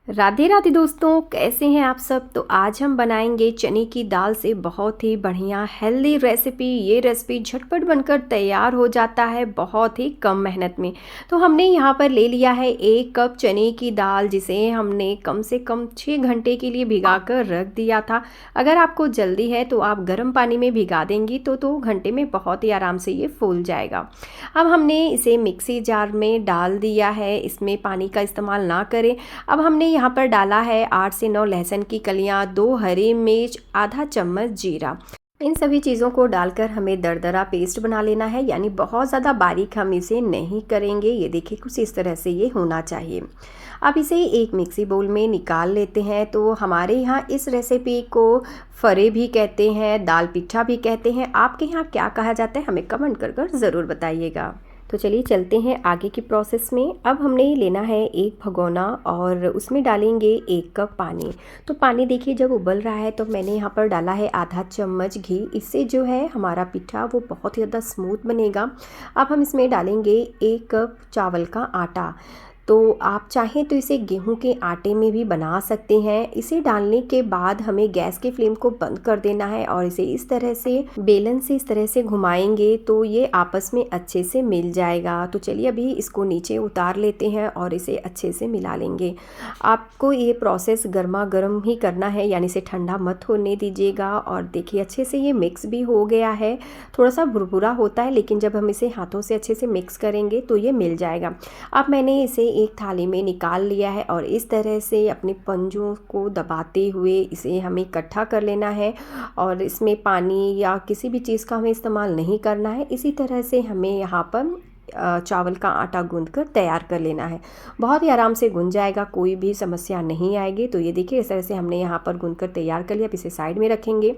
राधे राधे दोस्तों, कैसे हैं आप सब। तो आज हम बनाएंगे चने की दाल से बहुत ही बढ़िया हेल्दी रेसिपी। ये रेसिपी झटपट बनकर तैयार हो जाता है बहुत ही कम मेहनत में। तो हमने यहाँ पर ले लिया है 1 कप चने की दाल, जिसे हमने कम से कम 6 घंटे के लिए भिगा कर रख दिया था। अगर आपको जल्दी है तो आप गर्म पानी में भिगा देंगी तो 2 घंटे में बहुत ही आराम से ये फूल जाएगा। अब हमने इसे मिक्सी जार में डाल दिया है, इसमें पानी का इस्तेमाल ना करें। अब हमने यहाँ पर डाला है 8 से 9 लहसुन की कलियाँ, 2 हरी मिर्च, आधा चम्मच जीरा। इन सभी चीज़ों को डालकर हमें दरदरा पेस्ट बना लेना है, यानी बहुत ज़्यादा बारीक हम इसे नहीं करेंगे। ये देखिए कुछ इस तरह से ये होना चाहिए। अब इसे एक मिक्सी बोल में निकाल लेते हैं। तो हमारे यहाँ इस रेसिपी को फरे भी कहते हैं, दाल पिट्ठा भी कहते हैं। आपके यहाँ क्या कहा जाता है हमें कमेंट कर ज़रूर बताइएगा। तो चलिए चलते हैं आगे की प्रोसेस में। अब हमने लेना है एक भगोना और उसमें डालेंगे 1 कप पानी। तो पानी देखिए जब उबल रहा है तो मैंने यहाँ पर डाला है आधा चम्मच घी। इससे जो है हमारा पिट्ठा वो बहुत ही ज़्यादा स्मूथ बनेगा। अब हम इसमें डालेंगे 1 कप चावल का आटा। तो आप चाहें तो इसे गेहूं के आटे में भी बना सकते हैं। इसे डालने के बाद हमें गैस के फ्लेम को बंद कर देना है और इसे इस तरह से बेलन से इस तरह से घुमाएंगे तो ये आपस में अच्छे से मिल जाएगा। तो चलिए अभी इसको नीचे उतार लेते हैं और इसे अच्छे से मिला लेंगे। आपको ये प्रोसेस गर्मा गर्म ही करना है, यानी इसे ठंडा मत होने दीजिएगा। और देखिए अच्छे से ये मिक्स भी हो गया है। थोड़ा सा भुरभुरा होता है, लेकिन जब हम इसे हाथों से अच्छे से मिक्स करेंगे तो ये मिल जाएगा। अब मैंने इसे एक थाली में निकाल लिया है और इस तरह से अपने पंजों को दबाते हुए इसे हमें इकट्ठा कर लेना है। और इसमें पानी या किसी भी चीज़ का हमें इस्तेमाल नहीं करना है। इसी तरह से हमें यहाँ पर चावल का आटा गूंद कर तैयार कर लेना है। बहुत ही आराम से गूंद जाएगा, कोई भी समस्या नहीं आएगी। तो ये देखिए इस तरह से हमने यहाँ पर गूंद कर तैयार कर लिया। अब इसे साइड में रखेंगे।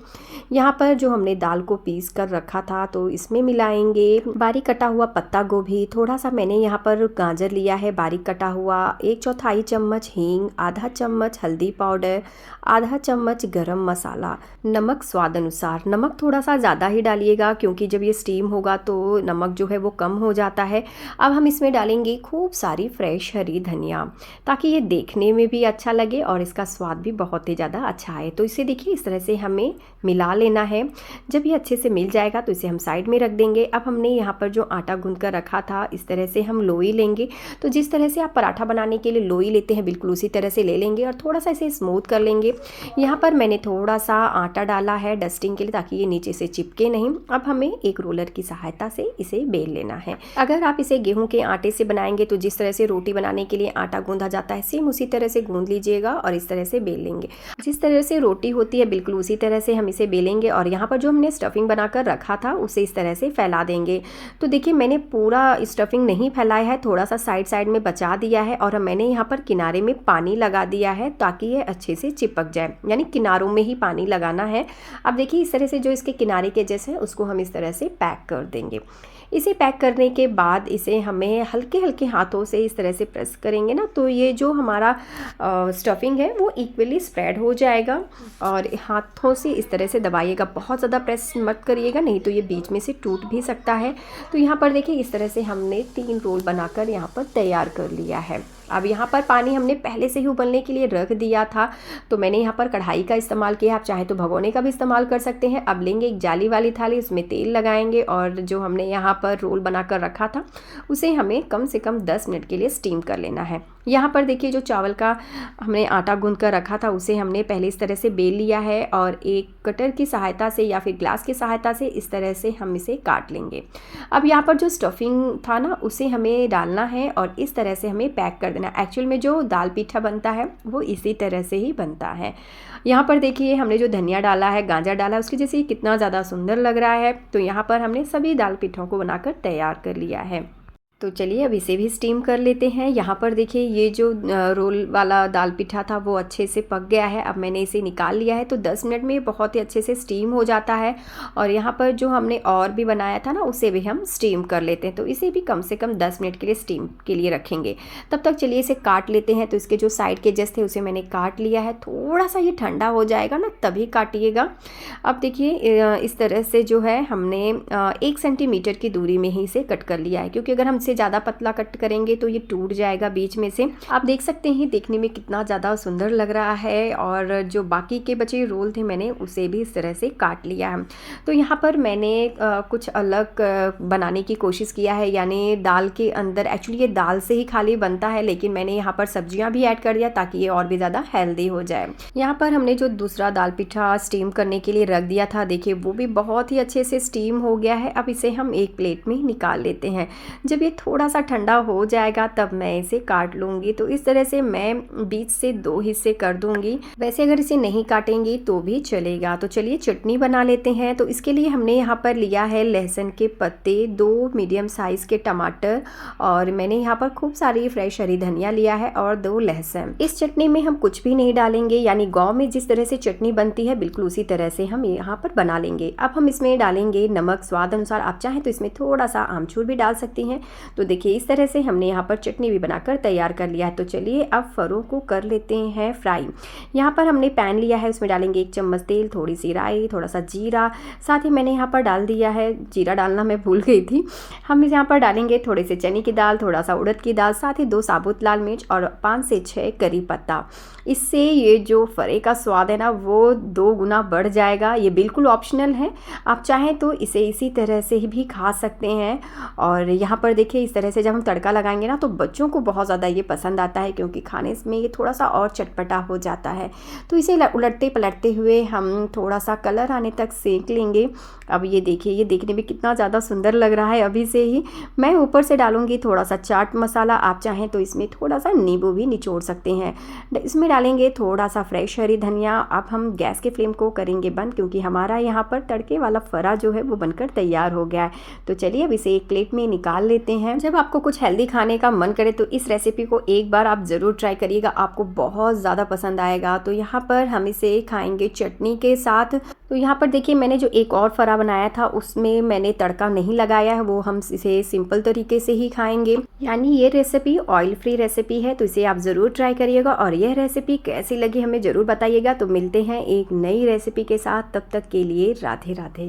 यहाँ पर जो हमने दाल को पीस कर रखा था तो इसमें मिलाएंगे बारीक कटा हुआ पत्ता गोभी। थोड़ा सा मैंने यहाँ पर गाजर लिया है बारीक कटा हुआ, 1/4 चम्मच हींग, आधा चम्मच हल्दी पाउडर, आधा चम्मच गरम मसाला, नमक स्वाद अनुसार। नमक थोड़ा सा ज़्यादा ही डालिएगा क्योंकि जब ये स्टीम होगा तो नमक जो है वो कम हो जाता है। अब हम इसमें डालेंगे खूब सारी फ्रेश हरी धनिया, ताकि ये देखने में भी अच्छा लगे और इसका स्वाद भी बहुत ही ज़्यादा अच्छा है। तो इसे देखिए इस तरह से हमें मिला लेना है। जब ये अच्छे से मिल जाएगा तो इसे हम साइड में रख देंगे। अब हमने यहाँ पर जो आटा गूंद कर रखा था इस तरह से हम लोई लेंगे। तो जिस तरह से आप पराठा बनाने के लिए लोई लेते हैं बिल्कुल उसी तरह से ले लेंगे और थोड़ा सा इसे स्मूथ कर लेंगे। यहाँ पर मैंने थोड़ा सा आटा डाला है डस्टिंग के लिए, ताकि ये नीचे से चिपके नहीं। अब हमें एक रोलर की सहायता से इसे बेल लेना है। अगर आप इसे गेहूं के आटे से बनाएंगे तो जिस तरह से रोटी बनाने के लिए आटा गूंदा जाता है सेम उसी तरह से गूंद लीजिएगा और इस तरह से बेल लेंगे। जिस तरह से रोटी होती है बिल्कुल उसी तरह से हम इसे बेलेंगे। और यहाँ पर जो हमने स्टफिंग बनाकर रखा था उसे इस तरह से फैला देंगे। तो देखिए मैंने पूरा स्टफिंग नहीं फैलाया है, थोड़ा सा साइड साइड में बचा दिया है। और मैंने यहाँ पर किनारे में पानी लगा दिया है ताकि ये अच्छे से चिपक जाए, यानी किनारों में ही पानी लगाना है। अब देखिए इस तरह से जो इसके किनारे के जैसे उसको हम इस तरह से पैक कर देंगे। इसे पैक करने के बाद इसे हमें हल्के हल्के हाथों से इस तरह से प्रेस करेंगे ना, तो ये जो हमारा स्टफिंग है वो इक्वली स्प्रेड हो जाएगा। और हाथों से इस तरह से दबाइएगा, बहुत ज़्यादा प्रेस मत करिएगा, नहीं तो ये बीच में से टूट भी सकता है। तो यहाँ पर देखिए इस तरह से हमने 3 रोल बनाकर यहाँ पर तैयार कर लिया है। अब यहाँ पर पानी हमने पहले से ही उबलने के लिए रख दिया था, तो मैंने यहाँ पर कढ़ाई का इस्तेमाल किया। आप चाहे तो भगोने का भी इस्तेमाल कर सकते हैं। अब लेंगे एक जाली वाली थाली, उसमें तेल लगाएंगे और जो हमने यहाँ पर रोल बनाकर रखा था उसे हमें कम से कम 10 मिनट के लिए स्टीम कर लेना है। यहाँ पर देखिए जो चावल का हमने आटा गूंद कर रखा था उसे हमने पहले इस तरह से बेल लिया है और एक कटर की सहायता से या फिर ग्लास की सहायता से इस तरह से हम इसे काट लेंगे। अब यहाँ पर जो स्टफिंग था ना उसे हमें डालना है और इस तरह से हमें पैक कर देना। एक्चुअल में जो दाल पिट्ठा बनता है वो इसी तरह से ही बनता है। यहाँ पर देखिए हमने जो धनिया डाला है, गाजर डाला है, उसकी जैसे कितना ज़्यादा सुंदर लग रहा है। तो यहाँ पर हमने सभी दाल पिट्ठों को बनाकर तैयार कर लिया है। तो चलिए अब इसे भी स्टीम कर लेते हैं। यहाँ पर देखिए ये जो रोल वाला दाल पिट्ठा था वो अच्छे से पक गया है। अब मैंने इसे निकाल लिया है। तो 10 मिनट में बहुत ही अच्छे से स्टीम हो जाता है। और यहाँ पर जो हमने और भी बनाया था ना उसे भी हम स्टीम कर लेते हैं। तो इसे भी कम से कम 10 मिनट के लिए स्टीम के लिए रखेंगे। तब तक चलिए इसे काट लेते हैं। तो इसके जो साइड के एजेस थे उसे मैंने काट लिया है। थोड़ा सा ये ठंडा हो जाएगा ना तभी काटिएगा। अब देखिए इस तरह से जो है हमने 1 सेंटीमीटर की दूरी में ही इसे कट कर लिया है, क्योंकि अगर हम इसे ज़्यादा पतला कट करेंगे तो ये टूट जाएगा बीच में से। आप देख सकते हैं देखने में कितना ज़्यादा सुंदर लग रहा है। और जो बाकी के बचे रोल थे मैंने उसे भी इस तरह से काट लिया है। तो यहाँ पर मैंने कुछ अलग बनाने की कोशिश किया है, यानी दाल के अंदर, एक्चुअली ये दाल से ही खाली बनता है लेकिन मैंने यहाँ पर सब्जियाँ भी ऐड कर दिया ताकि ये और भी ज़्यादा हेल्दी हो जाए। यहाँ पर हमने जो दूसरा दाल पिठा स्टीम करने के लिए रख दिया था, देखिए वो भी बहुत ही अच्छे से स्टीम हो गया है। अब इसे हम एक प्लेट में निकाल लेते हैं। जब ये थोड़ा सा ठंडा हो जाएगा तब मैं इसे काट लूँगी। तो इस तरह से मैं बीच से 2 हिस्से कर दूँगी। वैसे अगर इसे नहीं काटेंगी तो भी चलेगा। तो चलिए चटनी बना लेते हैं। तो इसके लिए हमने यहाँ पर लिया है लहसुन के पत्ते, 2 मीडियम साइज़ के टमाटर, और मैंने यहाँ पर खूब सारी फ्रेश हरी धनिया लिया है और 2 लहसुन। इस चटनी में हम कुछ भी नहीं डालेंगे, यानी गाँव में जिस तरह से चटनी बनती है बिल्कुल उसी तरह से हम यहाँ पर बना लेंगे। अब हम इसमें डालेंगे नमक स्वाद अनुसार। आप चाहें तो इसमें थोड़ा सा आमचूर भी डाल सकती हैं। तो देखिए इस तरह से हमने यहाँ पर चटनी भी बनाकर तैयार कर लिया है। तो चलिए अब फरों को कर लेते हैं फ्राई। यहाँ पर हमने पैन लिया है, उसमें डालेंगे 1 चम्मच तेल, थोड़ी सी राई, थोड़ा सा जीरा, साथ ही मैंने यहाँ पर डाल दिया है, जीरा डालना मैं भूल गई थी। हम यहाँ पर डालेंगे थोड़े से चने की दाल, थोड़ा सा उड़द की दाल, साथ ही 2 साबुत लाल मिर्च और 5 से 6 करी पत्ता। इससे ये जो फरे का स्वाद है ना वो 2 गुना बढ़ जाएगा। ये बिल्कुल ऑप्शनल है, आप चाहें तो इसे इसी तरह से भी खा सकते हैं। और यहाँ पर देखिए इस तरह से जब हम तड़का लगाएंगे ना तो बच्चों को बहुत ज़्यादा ये पसंद आता है, क्योंकि खाने में ये थोड़ा सा और चटपटा हो जाता है। तो इसे उलटते पलटते हुए हम थोड़ा सा कलर आने तक सेक लेंगे। अब ये देखिए ये देखने में कितना ज़्यादा सुंदर लग रहा है अभी से ही। मैं ऊपर से डालूंगी थोड़ा सा चाट मसाला, आप चाहें तो इसमें थोड़ा सा नींबू भी निचोड़ सकते हैं। इसमें डालेंगे थोड़ा सा फ्रेश हरी धनिया। अब हम गैस के फ्लेम को करेंगे बंद, क्योंकि हमारा यहाँ पर तड़के वाला फरा जो है वो बनकर तैयार हो गया है। तो चलिए अब इसे एक प्लेट में निकाल लेते हैं। जब आपको कुछ हेल्दी खाने का मन करे तो इस रेसिपी को एक बार आप ज़रूर ट्राई करिएगा, आपको बहुत ज़्यादा पसंद आएगा। तो यहाँ पर हम इसे खाएंगे चटनी के साथ। तो यहाँ पर देखिए मैंने जो एक और फरा बनाया था उसमें मैंने तड़का नहीं लगाया है, वो हम इसे सिंपल तरीके से ही खाएंगे। यानी ये रेसिपी ऑयल फ्री रेसिपी है, तो इसे आप ज़रूर ट्राई करिएगा। और यह रेसिपी कैसी लगी हमें ज़रूर बताइएगा। तो मिलते हैं एक नई रेसिपी के साथ, तब तक के लिए राधे राधे।